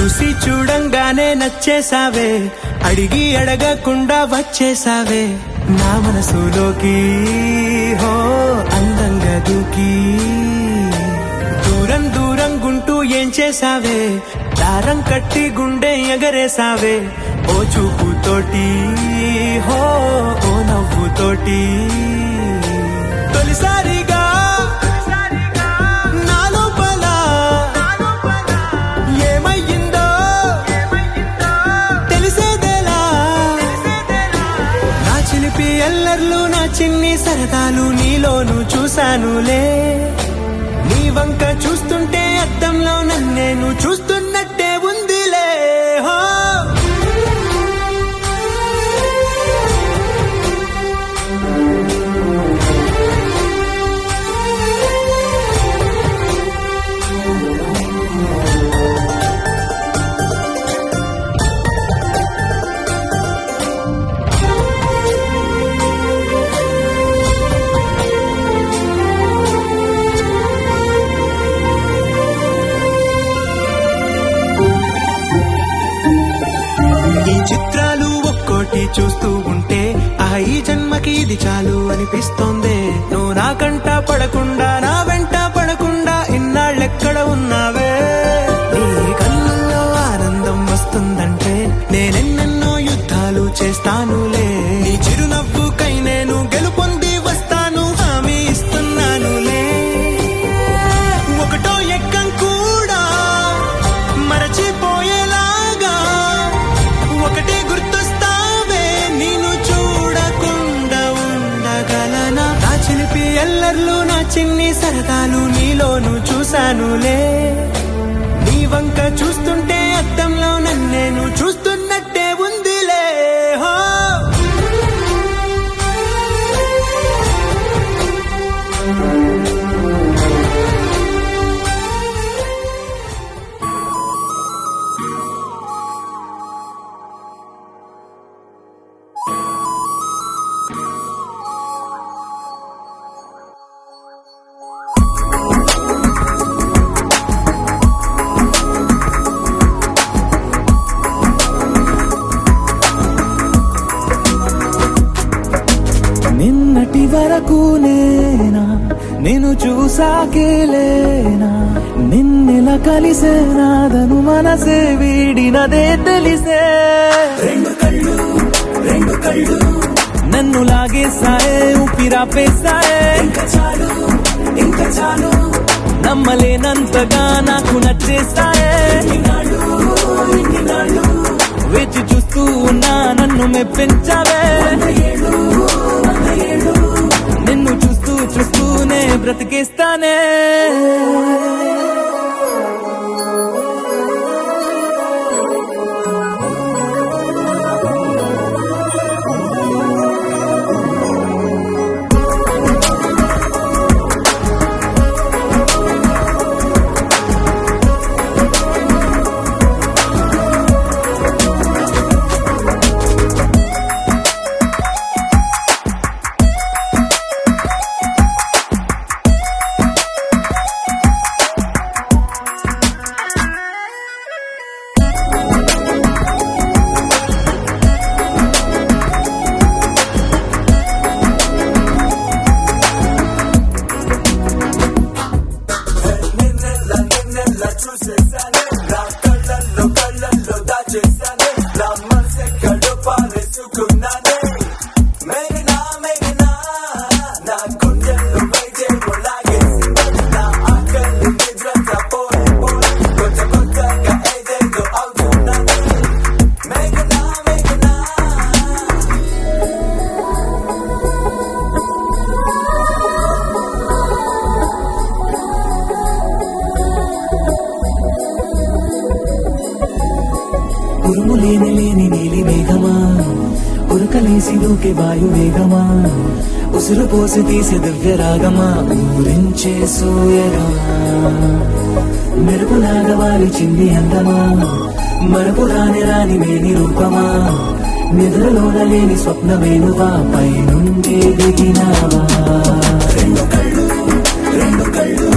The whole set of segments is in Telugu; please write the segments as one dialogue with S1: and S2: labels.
S1: చూసి చూడంగానే నచ్చేసావే, అడిగి అడగకుండా వచ్చేసావే నా మనసులోకి. హో అందంగా దూకి దూరం దూరం గుంటూ ఏం చేసావే, దారం కట్టి గుండె ఎగరేసావే ఓ చూపుతోటి. హో ఓ నవ్వుతోటి తొలిసారిగా నా లోపల ఏమయ్యిందో తెలిసేదేలా. నా చిలిపి అల్లర్లు నా చిన్ని సరదాలు నీలోను చూశానులే. నీ వంక చూస్తుంటే అద్దంలో నన్నేను చూస్తున్నట్టే ఉందిలే. హో చిత్రాలు ఒక్కోటి చూస్తూ ఉంటే ఈ జన్మకి ఇది చాలు అనిపిస్తోందే. నువ్వు నా కంట పడకుండా నా వెంట పడకుండా ఇన్నాళ్ళెక్కడ ఉన్నావే. నీ కళ్ళల్లో ఆనందం వస్తుందంటే నేనెన్నెన్నో యుద్ధాలు చేస్తానులే. నీ చిరునవ్వుకై నేను గెలుపొంది వస్తాను హామీ ఇస్తున్నానులే. ఒకటో ఎక్కం కూడా మరచిపోయేలాగా ఒకటే గుర్తొస్తావే, నేను చూడకుండా ఉండగలనా. నా చిలిపి అల్లర్లు నా చిన్ని సరదాలు నీలోను చూశానులే. నీ వంక చూస్తుంటే అద్దంలో నన్నేను చూస్తున్నట్టే ఉందిలే. హో నిన్నటి వరకు నేనా నేను చూసాకేలేనా, నిన్నెలా కలిసేనాదను మనసే వీడినదే తెలిసే. రెండు కళ్ళు నన్ను లాగేసాయే, ఊపిరాపేసాయే. ఇంకా చాలు నమ్మలేనంతగా నాకు నచ్చేసాయే. వేచి చూస్తూ ఉన్నా నన్ను మెప్పించావే. నిన్ను చూస్తూ చూస్తూనే బ్రతికేస్తానే. ఉరుములేని నీలి మేఘమా, ఉరకలేసి దూకే వాయు వేగమా, ఉసురు పోసి తీసే దివ్య రాగమా, ఊరించే సూయగమా. మెరుపులాగా వాలి చింది అందమా, మరపు రాని మేని రూపమా, నిద్రలోన లేని స్వప్నమేనువా, పై నుండి దిగినావా. రెండు కళ్ళు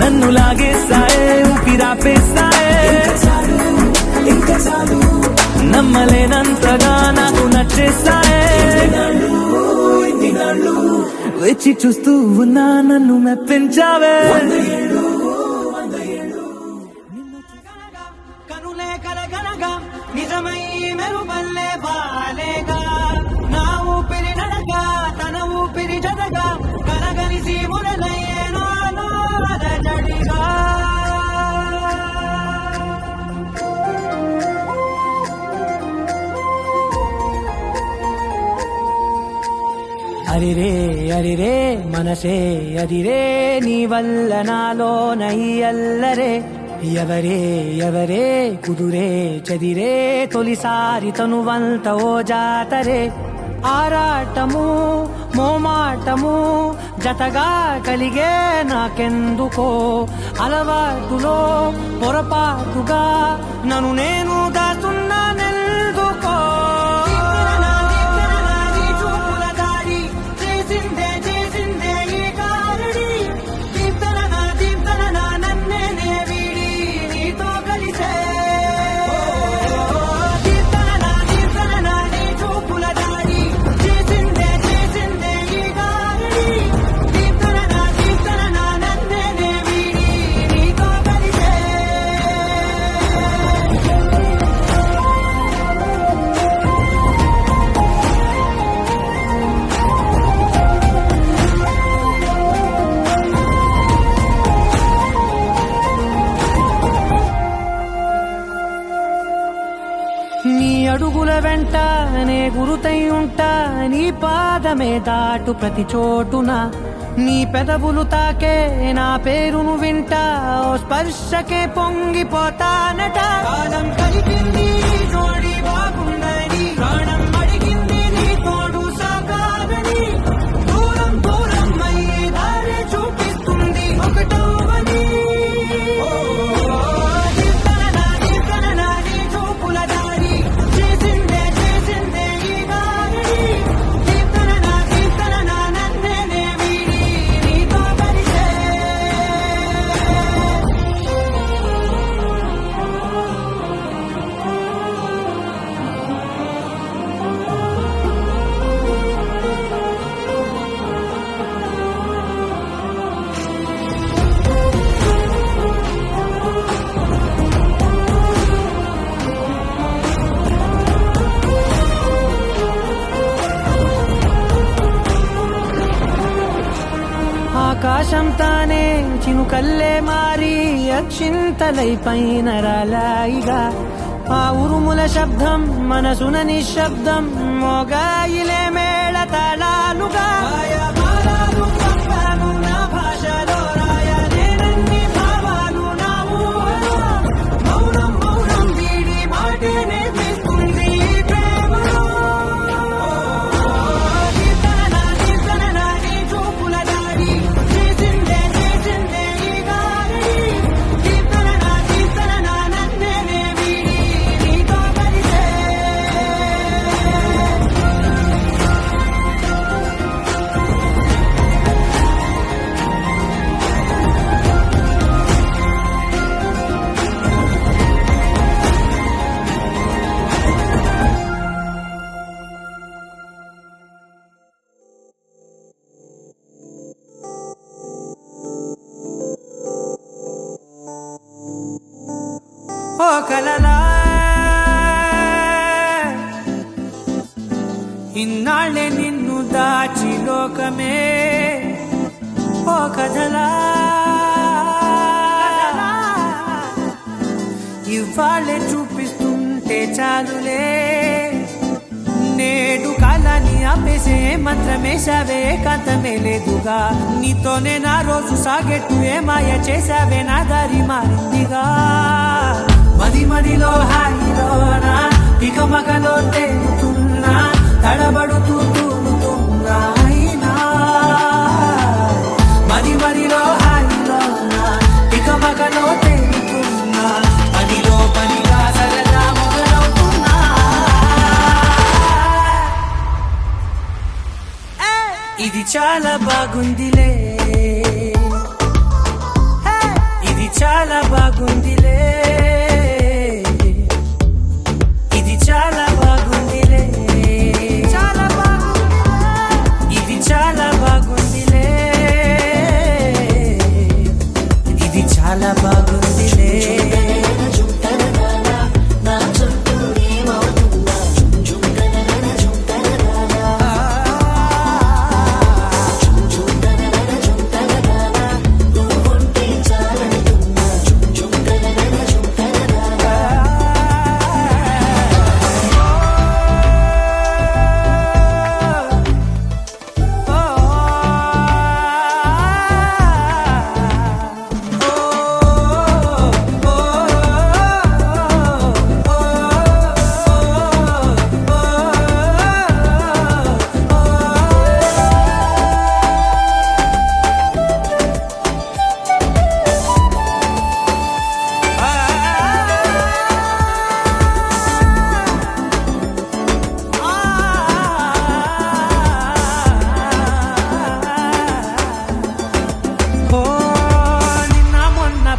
S1: నన్ను లాగేసాయే, ఊపిరాపేసాయే. నమ్మలేనంతగా నాకు నచ్చేస్తాయే వచ్చి చూస్తూ ఉన్నా నన్ను మెప్పించావే
S2: కనులే కలగనగా నిజమై మెరుపల్లే బాలేగా నా ఊపిరి నడగా తన ఊపిరి జతగా కలగలిసి మురలయ్యే నాలో అలజడిగా అరిరే అరిరే మనసే అరిరే నీ వల్ల నాలో నై అల్లరే ఎవరే ఎవరే కుదురే చదిరే తొలిసారి తనువంత ఓ జాతరే ఆరాటము మోమాటము జతగా కలిగే నాకెందుకో అలవాటులో పొరపాటుగా నన్ను నేను దాస్తున్నానెందుకో నీ అడుగుల వెంట నే గురుతై ఉంటా నీ పాదమే దాటు ప్రతి చోటున నీ పెదవులు తాకే నా పేరును వింటా ఓ స్పర్శకే పొంగిపోతానట కాలం కలిపింది జోడి బాగుందని ప్రాణం అడిగింది నీ తోడు సాగాలని దూరం దూరం అయ్యి దారి చూపిస్తుంది ఒకటవని ఆకాశం తానే చినుకల్లే మారి అక్షింతలై పైన రాలాయిగా ఆ ఉరుముల శబ్దం మనసున నిశ్శబ్దం మోగాయిలే మేళ తాళాలుగా నా భాషలో రాయలేనన్ని భావాలు నా ఊహలో మౌనం మౌనం వీడి మాటే నేర్పిస్తుంది ప్రేమలో ఓ కలలా ఇన్నాళ్ళే నిన్ను దాచి లోకమే ఓ కథలా ఇవాళ్ళే చూపిస్తుంటే చాలులే నేడు కాలాన్ని ఆపేసే మంత్రమేశావే కాంతమే లేదుగా నీతోనే నా రోజు సాగెట్టు ఏ మాయ చేశావే నా దారి మారిందిగా మది మదిలో హాయిలోనా ఇక మగలో తేలుతున్నా తడబడుతూ తూలుతున్నా అయినా మది మదిలో హాయిలోనా ఇక మగలో తేలుతున్నా పనిలో పనిగా సరదా మొదలవుతున్నా ఇది చాలా బాగుందిలే ఇది చాలా బాగుందిలే చాలా బాగుందిలే.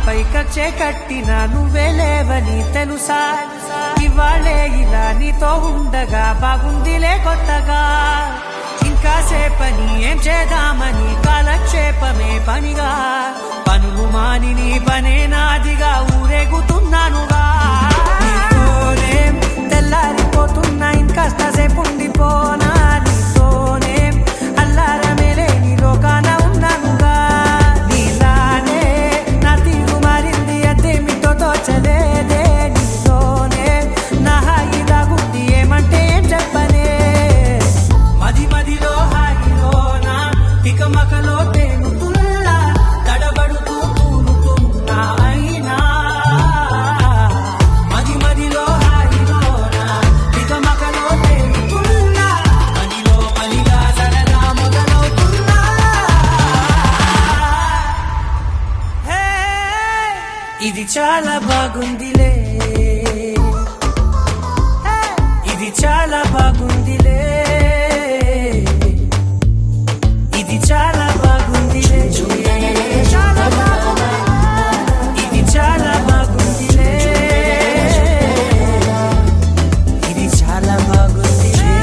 S2: పైకచ్చే కట్టిన నువ్వే లేవని తెలుసా, ఇవాళే ఇలా నీతో ఉండగా బాగుందిలే కొత్తగా. ఇంకా సేపని ఏం చేద్దామని కాలక్షేపమే పనిగా, పనులు మాని నీ పనే నాదిగా ఊరేగుతున్నానుగా. నీతోనే తెల్లారిపోతున్నా ఇంకాస్త సేపు ఉండిపోనా, నీతోనే అల్లారమే లేని లోకాన ఉన్నానుగా. నీలానే నా తీరు మారింది అదేమిటో తోచలేదే, నీతోనే నా హాయి దాగుంది ఏమంటే ఏం చెప్పనే. మది మదిలో హాయిలోనా తికమకలో తేలుతున్నా, తడబడుతూ తూలుతున్నా అయినా. మది మదిలో హాయిలోనా తికమకలో తేలుతున్నా, పనిలో పనిగా సరదా మొదలవుతున్నా. హే, ఇది చాలా బాగుందిలే, ఇది చాలా బాగుందిలే, ఇది చాలా బాగుందిలే, చాలా బాగుంది, ఇది చాలా బాగుందిలే, ఇది చాలా బాగుందిలే.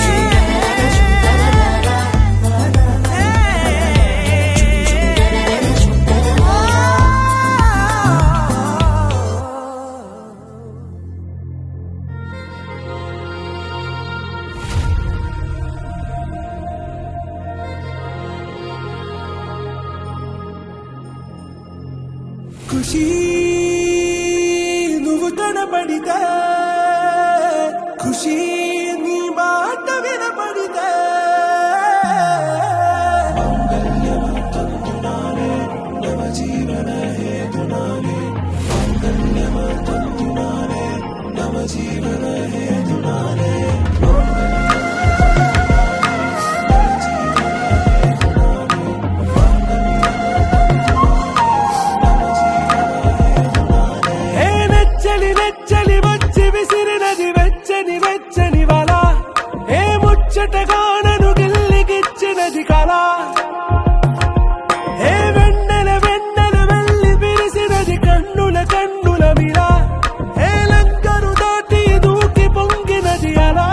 S1: ఖుషి నువ్వు కనబడితే, ఖుషి నీ మాట వినబడితే, ఏ నెచ్చలి నెచ్చలి వచ్చి విసిరినది వెచ్చని వెచ్చని వల, ఏ ముచ్చటగా నన్ను గిల్లిగిచ్చినది కళ. ఏ వెన్నెల వెన్నెల వెళ్ళి విరిసినది కన్నుల కన్నుల మిల, ఏ లంకను దాటి దూకి పొంగినది అలా.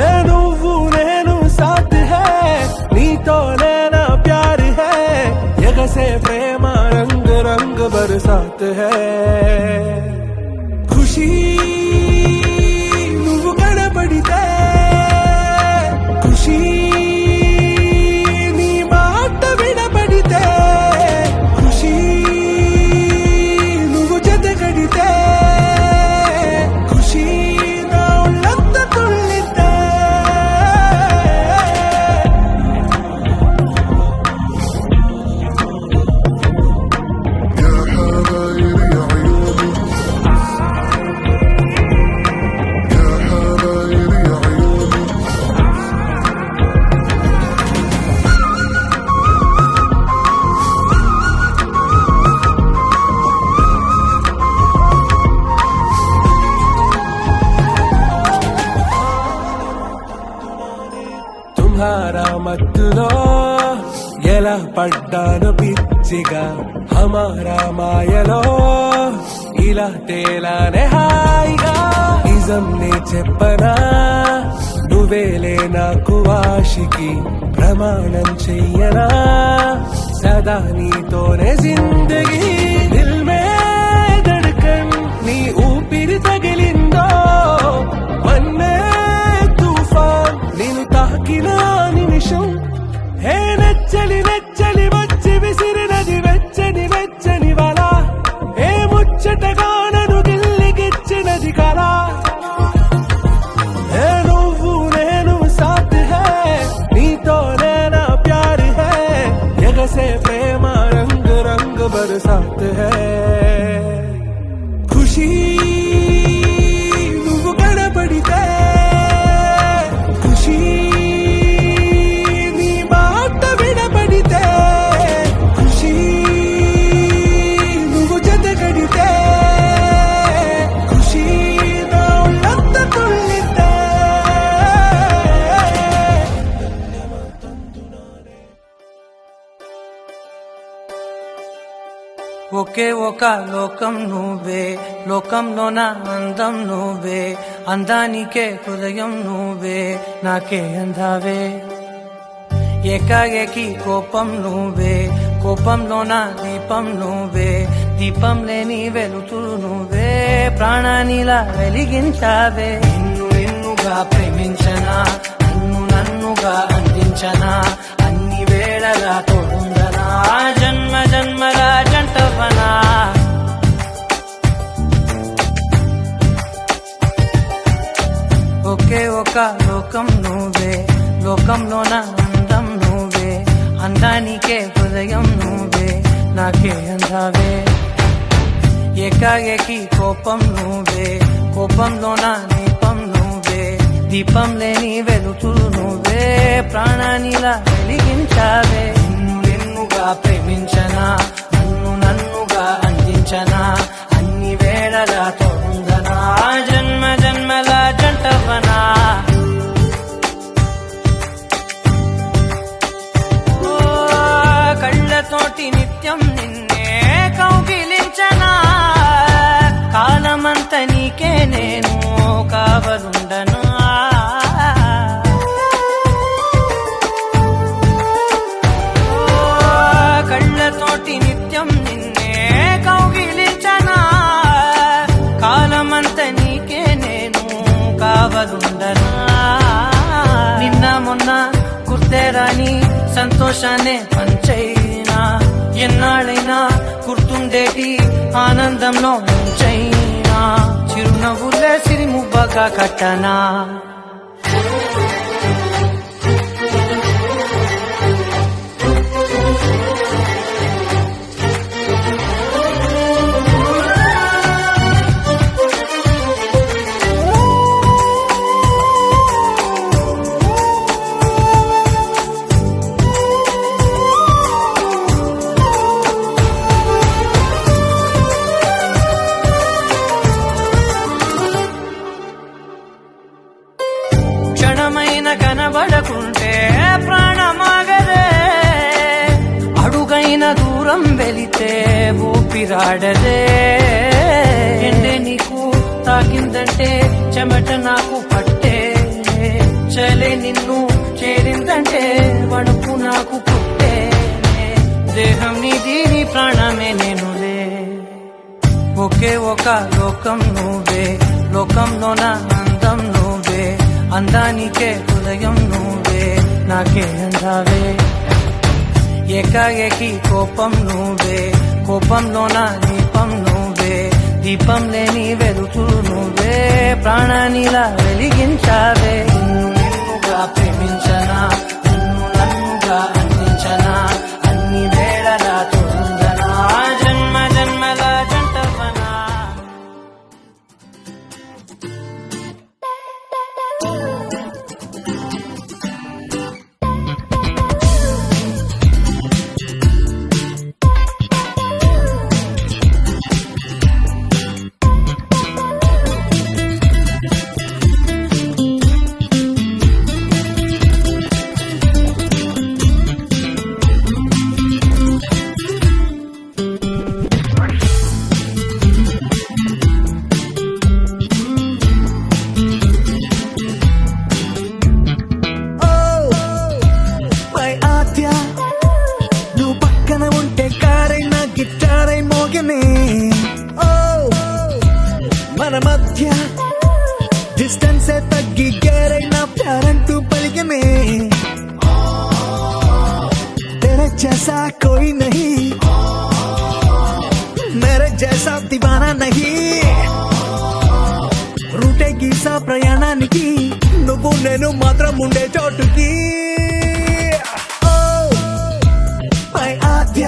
S1: ఏ నువ్వు నేను సాథ్ హై, నీతోనే నా ప్యార్ హై, ఎగసే ప్రేమ రంగ్ రంగ్ బరసాత్ హై. ఖుషి నువ్వు కనబడితే, ఖుషి నీ మాట వినబడితే, ఖుషి నువ్వు జతగడితే, ఖుషి నా ఒళ్ళంత తుళ్ళితే. తుమ్హారా మత్తులో ఎలా పడ్డాను పిచ్చిగా, హమారా మాయలో ఇలా తేలానే హాయిగా. నిజం నే చెప్పనా, నువ్వేలే నాకు ఆశికి, ప్రమాణం చెయ్యనా సదా నీతోనే జిందగీ.
S3: ఇవాళ ఏ ముచ్చటగా నన్ను గిల్లిగిచ్చినది కలా ఏ నువ్వు నేను సాథ్ హై నీతోనే నా ప్యార్ హై ఎగసే ప్రేమ రంగ్ రంగ్ బరసాత్ హై ఖుషీ నువ్వు కనబడితే ఖుషీ నీ మాట వినబడితే ఖుషీ నువ్వు జతగడితే ఖుషీ నా ఒళ్ళంత తుళ్ళితే
S2: ఒకే ఒక లోకం నువ్వే లోకంలో నా అందం నువ్వే అందానికే హృదయం నువ్వే నాకే అందావే ఏకాఏకి కోపం నువ్వే కోపంలో నా దీపం నువ్వే దీపం లేని వెలుతురు నువ్వే ప్రాణానిలా వెలిగించావే నిన్ను నిన్నుగా ప్రేమించనా నన్ను నన్నుగా అందించనా అన్ని వేళలా తోడుందనా జన్మ జన్మల జంటవనా ఒకే ఒక లోకం నువ్వే లోకంలో నా అందం నువ్వే అందానికే హృదయం నువ్వే నాకే అందావే ఏకాఏకి కోపం నువ్వే కోపంలో నా దీపం నువ్వే దీపం లేని వెలుతురు నువ్వే ప్రాణానిలా వెలిగించావే నిన్ను నిన్నుగా ప్రేమించనా నన్ను నన్నుగా అందించనా అన్ని వేళలా తోడుందనా జన్మ జన్మల జంటవనా ఓ కళ్ళతోటి నిత్యం నిన్నే కౌగిలించనా కాలమంత నీకే నేను కావలుండనా ఓ కళ్ళతోటి నిత్యం నిన్నే కౌగిలించనా కాలమంత నీకే నేను కావలుండనా నిన్న మొన్న గుర్తేరాని సంతోషాన్ని పంచైనా ఎన్నాళ్ళైనా గుర్తుండేటి ఆనందంలో ముంచైనా చిరునవ్వులే సిరిముబ్బగా కట్టనా క్షణమైన కనబడకుంటే ప్రాణమాగదే అడుగైన దూరం వెళితే ఊపిరాడదే ఎండే నీకు తాకిందంటే చెమట నాకు పట్టే చలే నిన్ను చేరిందంటే వణుకు నాకు పుట్టే దేహం నీది నీ ప్రాణమే నేనులే ఒకే ఒక లోకం నువ్వే లోకంలో నా అందం నువ్వే అందానికే హృదయం నువ్వే నాకే అందావే ఏకాఏకి కోపం నువ్వే కోపంలో నా దీపం నువ్వే దీపం లేని వెలుతురు నువ్వే ప్రాణానిలా వెలిగించావే నిన్ను నిన్నుగా ప్రేమించనా నన్ను నన్నుగా అందించనా అన్ని వేళలా తోడుందనా జన్మ జన్మల జంటవనా
S1: మన మధ్య డిస్టెన్స్ తగ్గి గేరైన ప్యారంటూ పలికమే तेरे जैसा कोई नहीं
S4: జైసా దివానా నహీ రూటే గీసా ప్రయాణానికి నువ్వు నేను మాత్రం ఉండే చోటుకి మై ఆద్య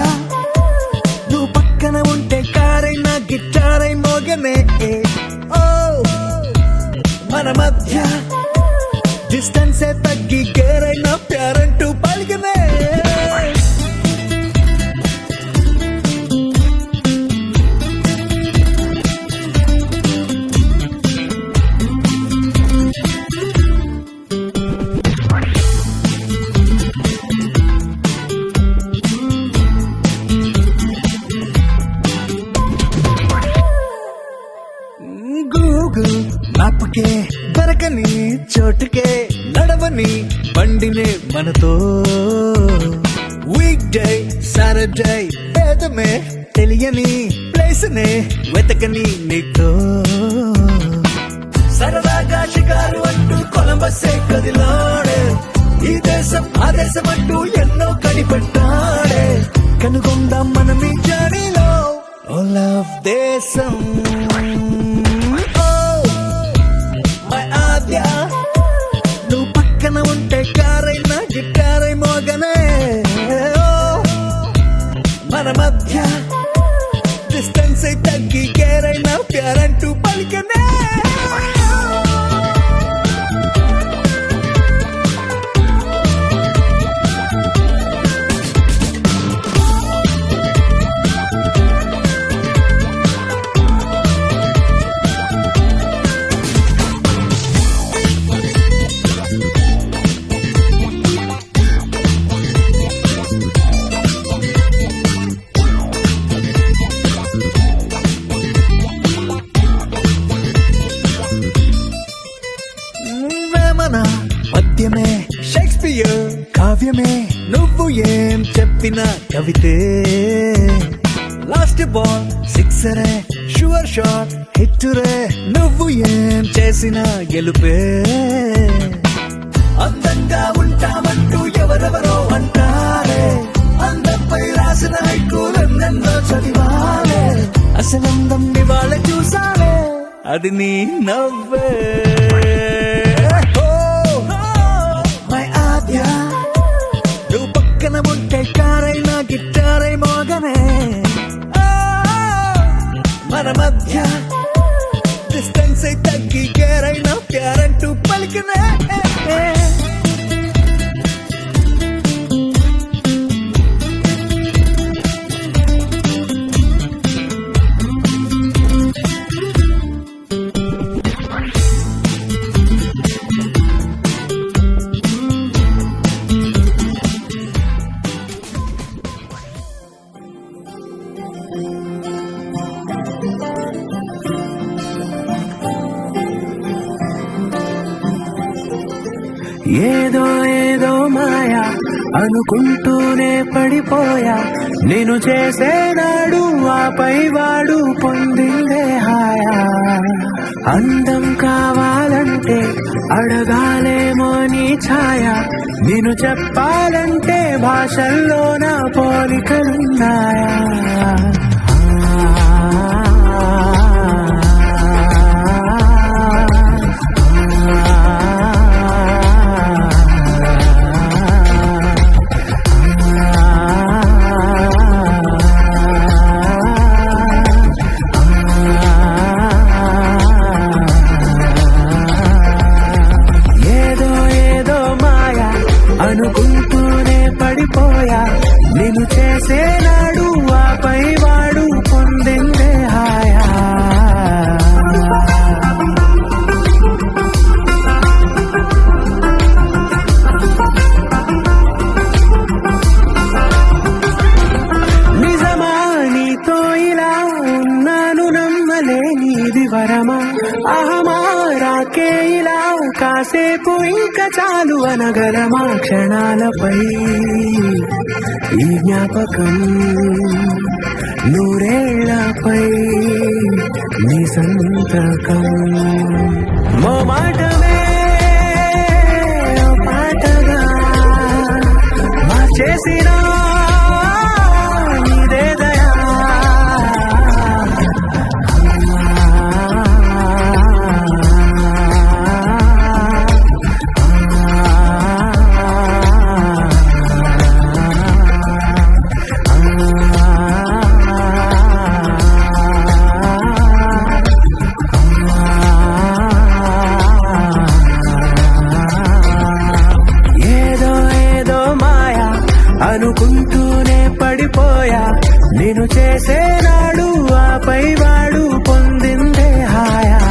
S4: నువ్వు పక్కన ఉంటే కారైనా గిటారై మోగనే ఓ మన మధ్య డిస్టెన్స్ తగ్గి గేరైనా ప్యారంటూ పలికినే గూగుల్ మ్యాప్కే దొరకని చోటుకే నడవని బండినే మనతో వీక్ డే సాటర్డే పేదమే తెలియని ప్లేస్ నే వెతకని నీతో సరదాగా షికారు అంటూ కొలంబస్సే కదిలాడే ఈ దేశం ఆ దేశం అంటూ ఎన్నో కనిపెట్టాడే కనుగొందాం మనం ఈ జర్నీలో ఓ లవ్ దేశం నువ్వు పక్కన ఉంటే కారైనా గిటారై మోగనే మన మధ్య డిస్టెన్స్ తగ్గి గేరైనా ప్యారంటూ పలికనే వేమన పద్యమే షేక్స్పియర్ కావ్యమే నువ్వు ఏం చెప్పిన కవితే లాస్ట్ బాల్ సిక్సరే షూర్ షాట్ హిట్టురే నువ్వు ఏం చేసిన గెలుపే అందంగా ఉంటామంటూ ఎవరెవరో అంటారే అందంపై రాసిన హైకూలెన్నెన్నో చదివాలే అసలందం ఇవాళ చూసాలే అది నీ నవ్వే నువ్వు పక్కన ఉంటే కారైనా గిటారై మోగనే మన మధ్య డిస్టెన్స్ తగ్గి గేరైనా ప్యారంటూ పలికినే
S3: ఏదో ఏదో మాయా అనుకుంటూనే పడిపోయా నేను చేసేనాడు ఆపై వాడు పొందిందే హాయా అందం కావాలంటే అడగాలేమో నీ ఛాయ నేను చెప్పాలంటే భాషల్లో నా పోలికలున్నాయా అనుకుంటూనే పడిపోయా నేను చేసేనాడు ఆపై వాడు పొందిందే హాయా నిజమా నీతో ఇలా ఉన్నాను నమ్మలేనిది వరమా అహమారాకే ఇలా కాసేపు ఇంకా చాలు అనగలమా క్షణాలపై ఈ జ్ఞాపకం నూరేళ్లపై నీ సంతకం మో మాటమే పాటగా మార్చేసిన నీదే దయా పైవాడు పొందిందే హాయా.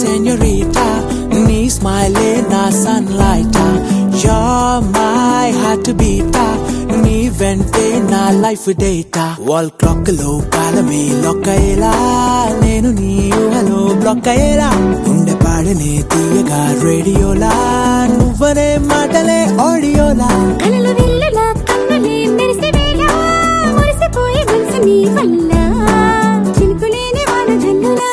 S3: Senorita, nee smile na sunlight. You're my heart beater, nee vente na life data. Wall clock lo kalame lokayela, nenu nee uhalo blockayela. Unde paadane tiyaga radio la, nuvane maatale audio la.
S5: కలల వెల్లుల కన్నులే మెరిసే వేళ మురిసిపోయే మనసు నీ వల్ల చినుకులేని వాన జల్లులా.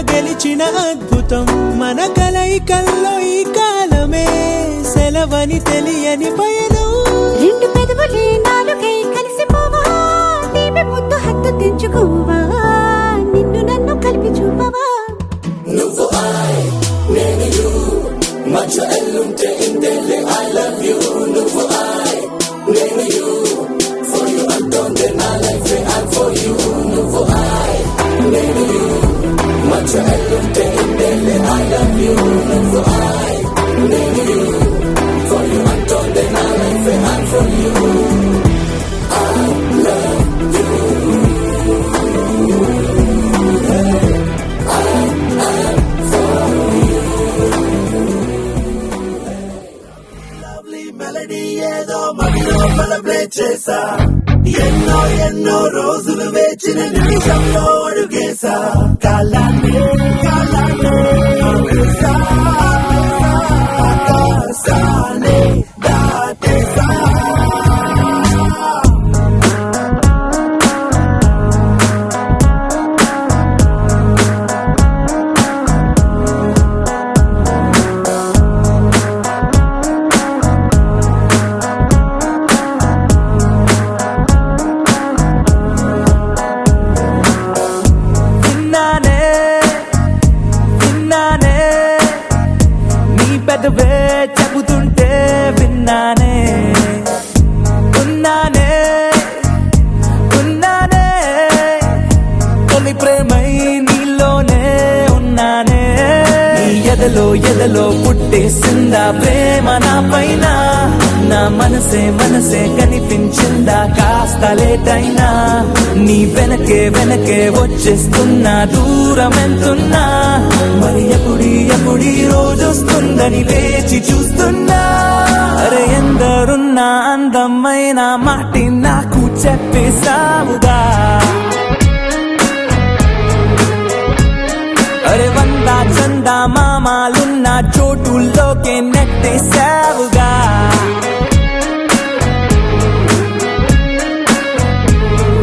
S3: గెలిచిన అద్భుతం మన కలయికల్లో ఈ కాలమే సెలవని తెలియని పయనం.
S5: రెండు పెదవులే నాలుగై కలిసిపోవా, తీపి ముద్దు హత్తు తెంచుకోవా, నిన్ను నన్ను కలిపి చూపవా.
S4: నువ్వు నేను యూ మధ్య ఎల్లుంటే ఇంతేలే I love you. నువ్వు నేను యూ for you అంటోందే నా లైఫ్ I'm for you. నువ్వు నేను యూ మధ్య ఎల్లుంటే ఇంతేలే I love you. నువ్వు నేను యూ for you అంటోందే నా life I'm for you. I love you. Melody ఏదో మడిలో ప్లే చేసా, ఎన్నో ఎన్నో రోజులు వేచిన నిమిషంలో అడుగేసా. కాలాన్ని ఆపేసా ఆకాశాలే దాటేసా
S3: విన్నానే విన్నానే నీ పెదవే చెబుతుంటే విన్నానే ఉన్నానే ఉన్నానే తొలి ప్రేమై నీలోనే ఉన్నానే నీ ఎదలో పుట్టేసిందా ప్రేమ నా పైన నా మనసే కనిపించిందా కాస్త లేటైనా నీ వెనకే వచ్చేస్తున్నా దూరం ఎంతున్నా మరి ఎప్పుడీ రోజొస్తుందని వేచి చూస్తున్నా అరే ఎందరున్నా అందమైన మాటి నాకు చెప్పేసావుగా అరే వంద చందా మామాలున్న చోటుల్లోకే నెట్టేసావుగా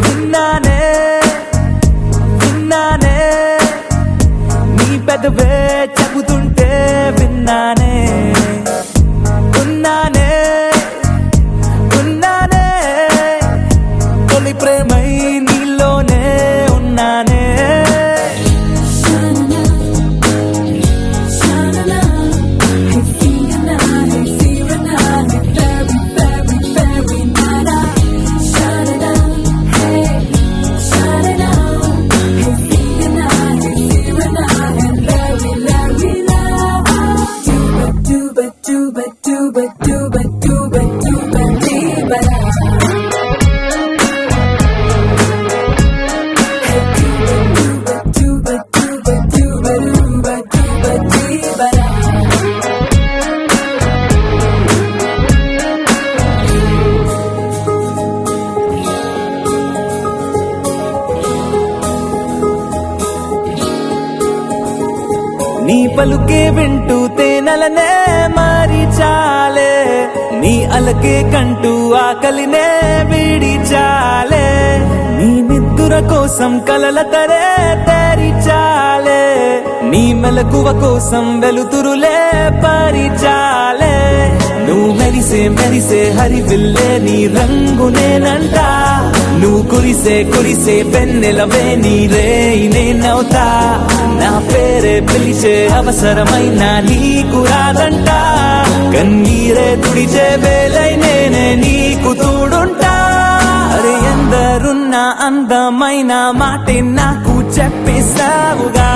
S3: విన్నానే విన్నానే నీ పెదవే చెబుతుంటే విన్నానే ఉన్నానే ఉన్నానే తొలి ప్రేమై నీలోనే ఉన్నానే నీ పలుకే వింటూ తేనెలనే మారి చాలే నీ అలకే కంటూ ఆకలినే విడి చాలే నీ నిద్దుర కోసం కలల తరే తెరి చాలే నీ మెలకువ కోసం వెలుతురులే పరిచాలే నువ్వు మెరిసే హరివిల్లే నీ రంగు నేనంట నువ్వు కురిసే పెన్నెలవే నీ రేయి నేనవుతా నా పేరే పిలిచే అవసరమైన నీకు రాదంట కన్నీరే తుడిచే వేలై నేనే నీకు తోడుంటా అరే ఎందరున్న అందమైన మాటే నాకు చెప్పేసావుగా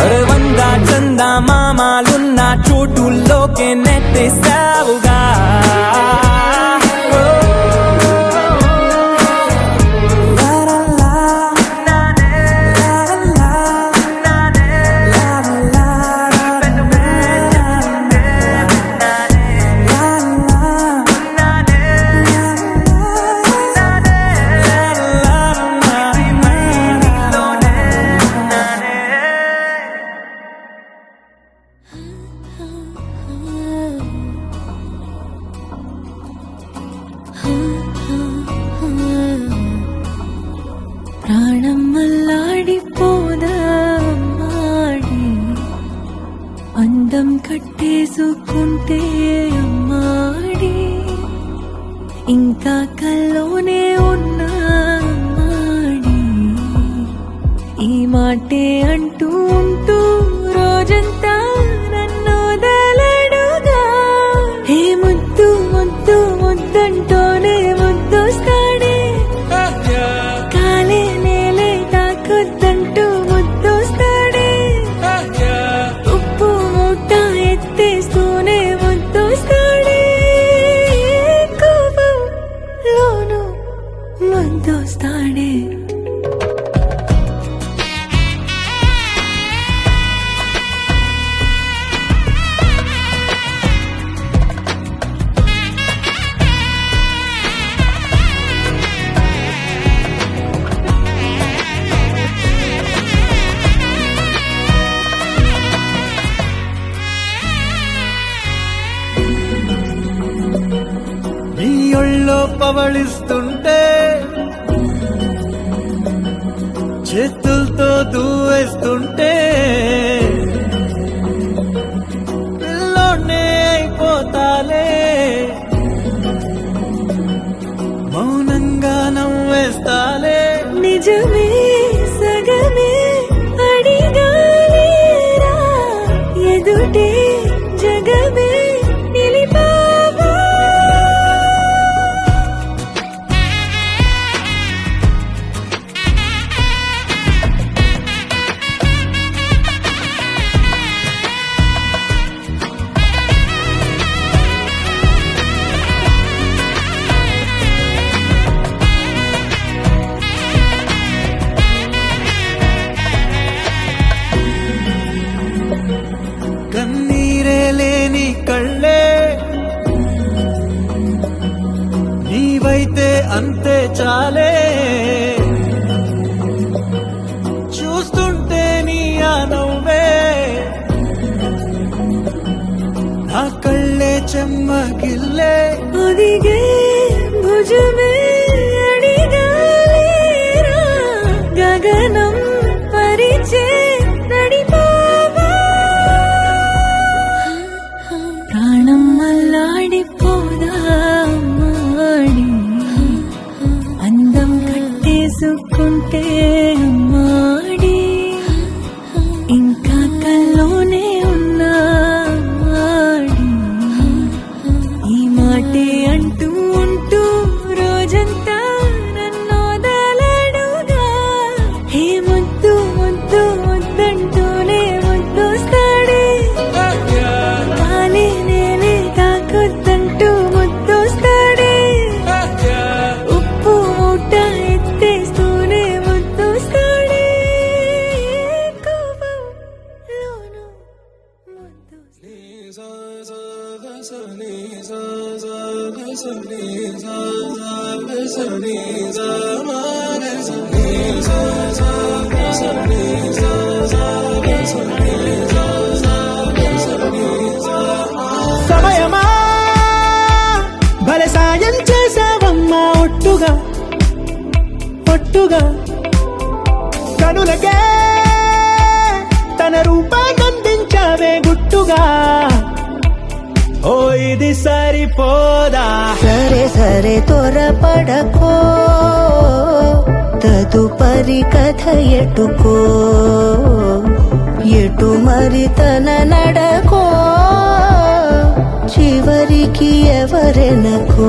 S3: అరే వంద చందా మామాలున్న చోటుల్లోకే నెట్టేసావుగా
S5: ప్రాణం మల్లాడిపోదా అమ్మాడి అందం కట్టేసుకుంటే అమ్మాడి ఇంకా కల్లోనే ఉన్నా అమ్మాడి ఈ మాటే అంటూ ఉంటూ రోజంతా నన్ను వదలడుగా హే ముద్దు ముద్దు ముద్దంటూనే ముద్దొస్తాడే కాలే నేలే తాకొద్దంటూ ముద్దొస్తాడే ఉప్పు మూట ఎత్తేస్తూనే ముద్దొస్తాడే కోపంలోను ముద్దొస్తాడే
S4: కౌగలిస్తుంటే చేతులతో దూవేస్తుంటే పిల్లోనే అయిపోతాలే మౌనంగా నవ్వేస్తాలే
S5: నిజమే సగమే అడిగాలేరా ఎదుటే జగమే నిలిపావా
S4: కన్నీరే లేని కళ్ళే నీవైతే అంతే చాలే చూస్తుంటే నీ ఆ నవ్వే నా కళ్ళే చెమ్మగిల్లే
S5: ఒదిగే భుజమే అడిగాలేరా గగనం పరిచే నడిపావా ప్రాణం అల్లాడిపోదా అమ్మాడి అందం కట్టేసుకుంటే అమ్మాడి ఇంకా కల్లోనే ఉన్నా అమ్మాడి ఈ మాటే అంటూ ఉంటూ రోజంతా నన్ను వదలడుగా హే ముద్దు ముద్దు ముద్దంటూనే ముద్దొస్తాడే తానే నేనే తాకొద్దంటూ ముద్దొస్తాడే ఉప్పు మూట ఎత్తేస్తూనే ముద్దొస్తాడే కోపంలోనూ ముద్దొస్తాడే
S3: సమయమా భలే సాయం చేసావమ్మా ఒట్టుగా ఒట్టుగా కనులకే తన రూపాన్నందించావే గుట్టుగా ఓ ఇది సరిపోదా
S6: సరే సరే త్వరపడకో తదుపరి కథ ఎటుకో ఎటు మరి తన నడకో చివరికి ఎవరెనకో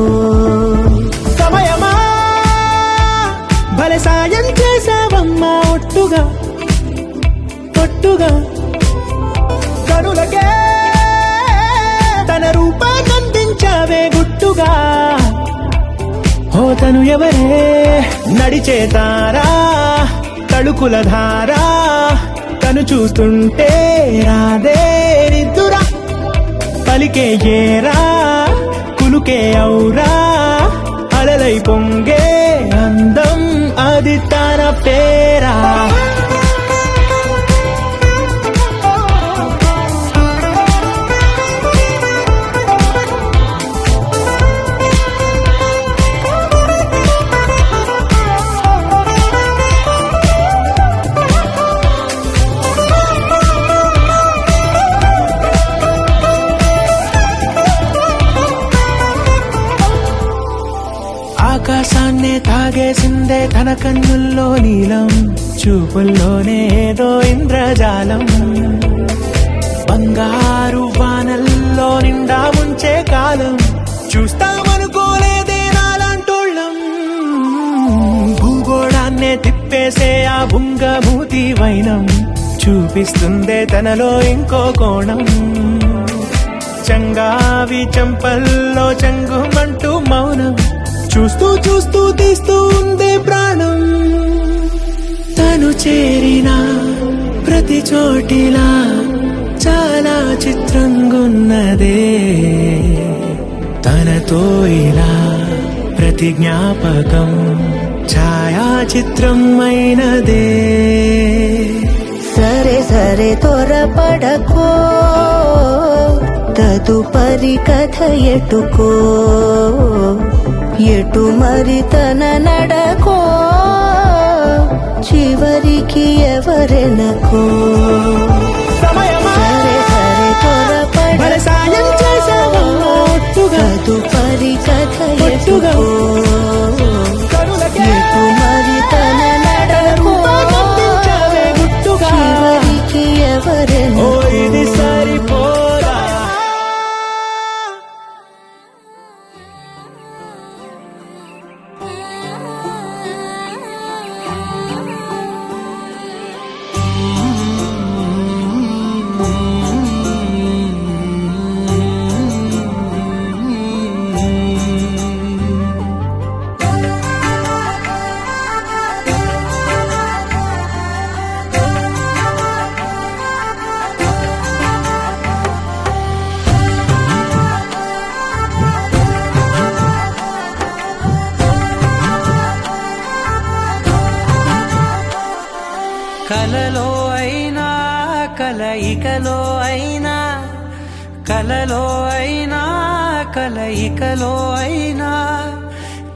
S3: సమయమా భలే సాయం చేసావమ్మా ఒట్టుగా ఒట్టుగా కనులకే తన రూపాన్నందించావే గుట్టుగా ఓ తను ఎవరే నడిచే తారా తళుకుల ధారా తను చూస్తుంటే రాదే నిద్దురా పలికే ఏరా కులుకే ఔరా అలలై పొంగే అందం అది తన పేరా ఆకాశాన్నే తాగేసిందే తన కన్నుల్లో నీలం చూపుల్లోనే ఏదో ఇంద్రజాలం బంగారు వానల్లో నిండా ఉంచే కాలం చూస్తామనుకోలేదే నాలాంటోళ్ళం భూగోళాన్నే తిప్పేసే ఆ బుంగమూతి వైనం చూపిస్తుందే తనలో ఇంకో కోణం చంగావి చంపల్లో చంగుమంటూ మౌనం చూస్తూ చూస్తూ తీస్తూ ఉందే ప్రాణం తను చేరిన ప్రతి చోటిలా చాలా చిత్రంగున్నదే తనతో ఇలా ప్రతి జ్ఞాపకం ఛాయాచిత్రం అయినదే
S6: సరే సరే త్వరపడకో తదుపరి కథ ఎటుకో ఎటు మరి తన నడకో చివరికి ఎవరెనకో సరే సరే త్వరపడ తదుపరి కథ ఎటుకో ఎటు మరి తన నడకో చివరికి ఎవరెనకో
S2: కలలో అయినా కలయికలో అయినా కలలో అయినా కలయికలో అయినా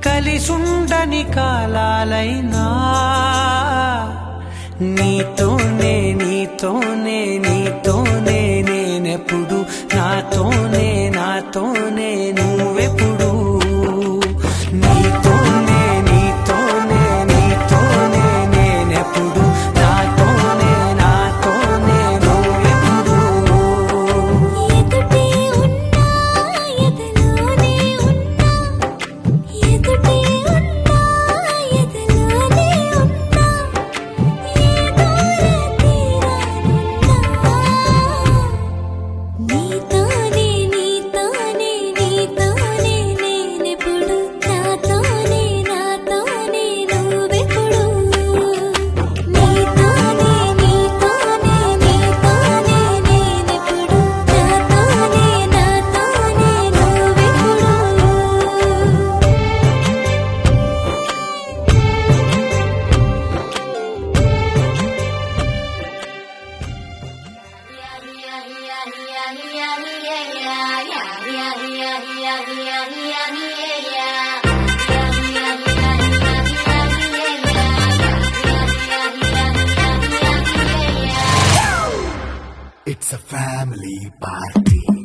S2: కలిసుండని కాలాలైనా నీతోనే నీతోనే నీతోనే నేనెప్పుడు నాతోనే నాతోనే నువ్వెప్పుడు నీతోనే నీతోనే నీతోనే నేనెప్పుడు నాతోనే నాతోనే నువ్వెప్పుడు
S5: ఎదుటే ఉన్నా ఎదలోనే ఉన్నా ఎదుటే ఉన్నా ఎదలోనే ఉన్నా ఏ దూర తీరానున్నా నీతోనే నీతోనే నీతోనే నేనెప్పుడు నాతోనే నాతోనే నువ్వెప్పుడు నీతోనే నీతోనే నీతోనే నేనెప్పుడు నాతోనే నాతోనే
S4: It's a family party.